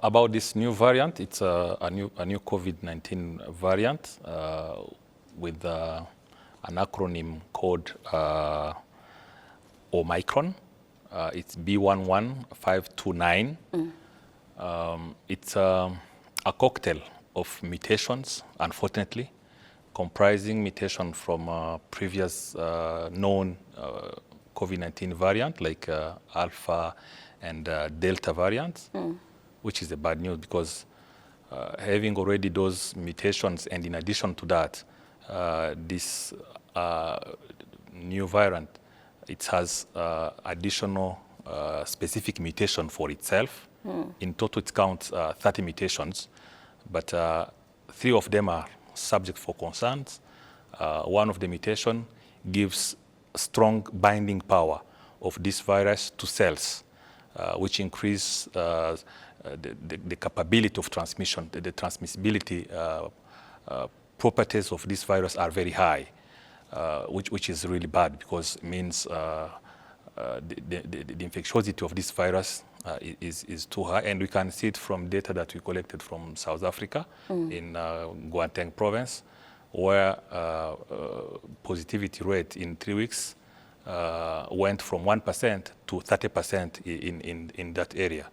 About this new variant, it's a new COVID-19 variant with an acronym called Omicron. It's B11529. It's a cocktail of mutations, unfortunately, comprising mutation from previous known COVID-19 variant like Alpha and Delta variants, which is a bad news because having already those mutations, and in addition to that, this new variant, it has additional specific mutation for itself. In total, it counts 30 mutations, but 3 of them are subject for concerns. One of the mutation gives strong binding power of this virus to cells, which increase the capability of transmission. The transmissibility properties of this virus are very high, which is really bad because it means the infectiosity of this virus is too high, and we can see it from data that we collected from South Africa in Gauteng province, where positivity rate in 3 weeks went from 1% to 30% in that area.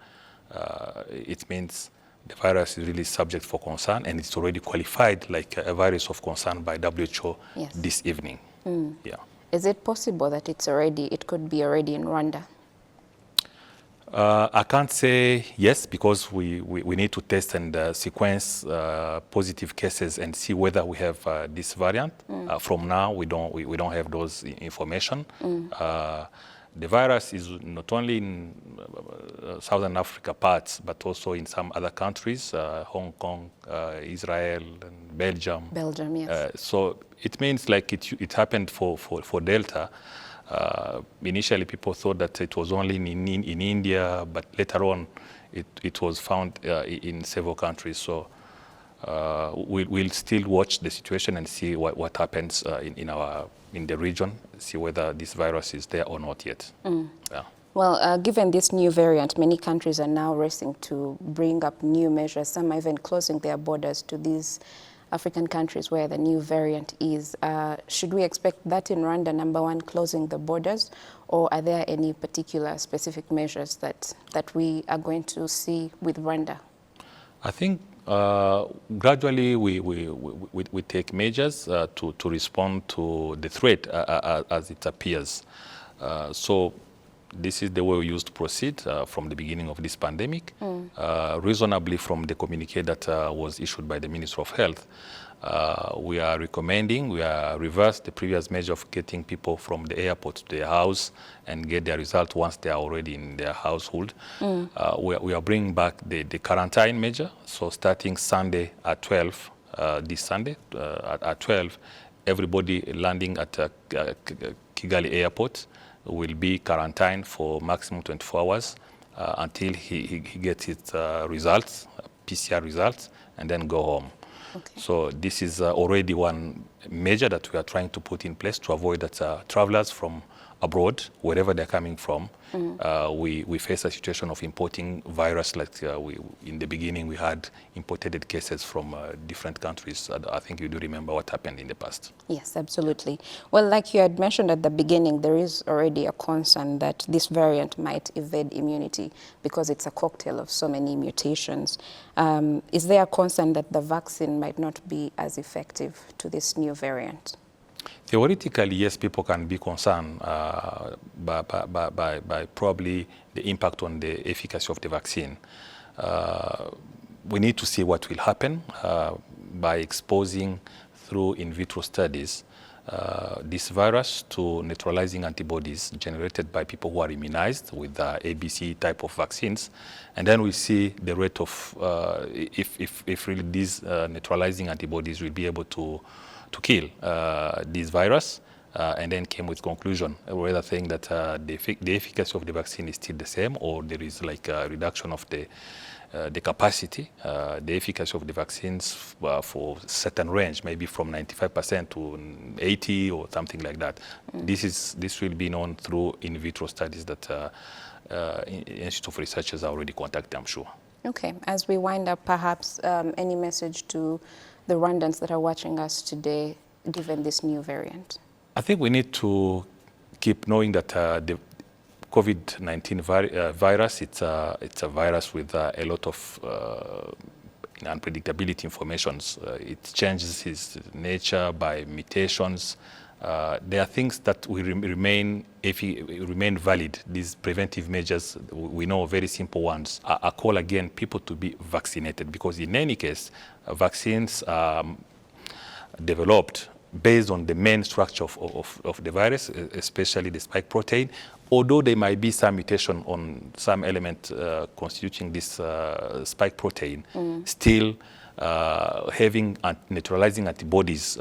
It means the virus is really subject for concern, and it's already qualified like a virus of concern by WHO this evening. Yeah. Is it possible that it could be already in Rwanda? I can't say yes, because we need to test and sequence positive cases and see whether we have this variant. From now, we don't have those information. The virus is not only in Southern Africa parts, but also in some other countries, Hong Kong, Israel, and Belgium. Belgium, yes. So it means like it happened for Delta. Initially, people thought that it was only in India, but later on, it was found in several countries. So we'll still watch the situation and see what happens in the region, see whether this virus is there or not yet. Yeah. Well, given this new variant, many countries are now racing to bring up new measures. Some are even closing their borders to these African countries where the new variant is. Should we expect that in Rwanda, number one, closing the borders, or are there any particular specific measures that we are going to see with Rwanda? I think gradually we take measures to respond to the threat as it appears. So this is the way we used to proceed from the beginning of this pandemic. Reasonably from the communique that was issued by the Minister of Health, we are recommending, we are reversed the previous measure of getting people from the airport to their house and get their result once they are already in their household. We are bringing back the quarantine measure. So starting Sunday at 12, this Sunday at 12, everybody landing at Kigali Airport will be quarantined for maximum 24 hours until he gets his results, PCR results, and then go home. Okay. So this is already one measure that we are trying to put in place to avoid that travelers from abroad, wherever they're coming from, we face a situation of importing virus. Like in the beginning, we had imported cases from different countries. I think you do remember what happened in the past. Yes, absolutely. Well, like you had mentioned at the beginning, there is already a concern that this variant might evade immunity because it's a cocktail of so many mutations. Is there a concern that the vaccine might not be as effective to this new variant? Theoretically, yes, people can be concerned by probably the impact on the efficacy of the vaccine. We need to see what will happen by exposing through in vitro studies this virus to neutralizing antibodies generated by people who are immunized with ABC type of vaccines. And then we see the rate of, if really these neutralizing antibodies will be able to kill this virus, and then came with conclusion, whether saying that the efficacy of the vaccine is still the same, or there is like a reduction of the capacity, the efficacy of the vaccines for certain range, maybe from 95% to 80 or something like that. This will be known through in vitro studies that Institute of Researchers are already conducting, I'm sure. Okay, as we wind up, perhaps any message to the Rwandans that are watching us today, given this new variant? I think we need to keep knowing that the COVID-19 virus, it's a virus with a lot of unpredictability informations. It changes its nature by mutations. There are things that will remain valid. These preventive measures, we know very simple ones. I call again people to be vaccinated, because in any case, vaccines developed based on the main structure of the virus, especially the spike protein. Although there might be some mutation on some element constituting this spike protein, still having neutralizing antibodies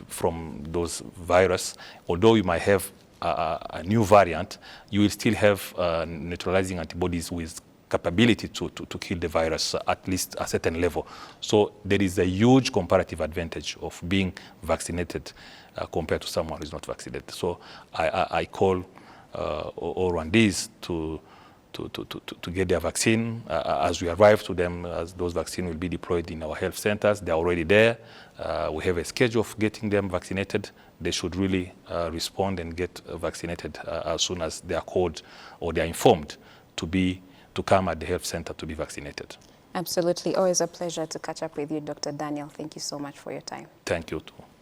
from those virus, although you might have a new variant, you will still have neutralizing antibodies with capability to kill the virus at least a certain level. So there is a huge comparative advantage of being vaccinated compared to someone who is not vaccinated. So I call all Rwandese to get their vaccine. As we arrive to them, as those vaccines will be deployed in our health centers, they're already there. We have a schedule of getting them vaccinated. They should really respond and get vaccinated as soon as they are called or they are informed to come at the health center to be vaccinated. Absolutely. Always a pleasure to catch up with you, Dr. Daniel. Thank you so much for your time. Thank you too.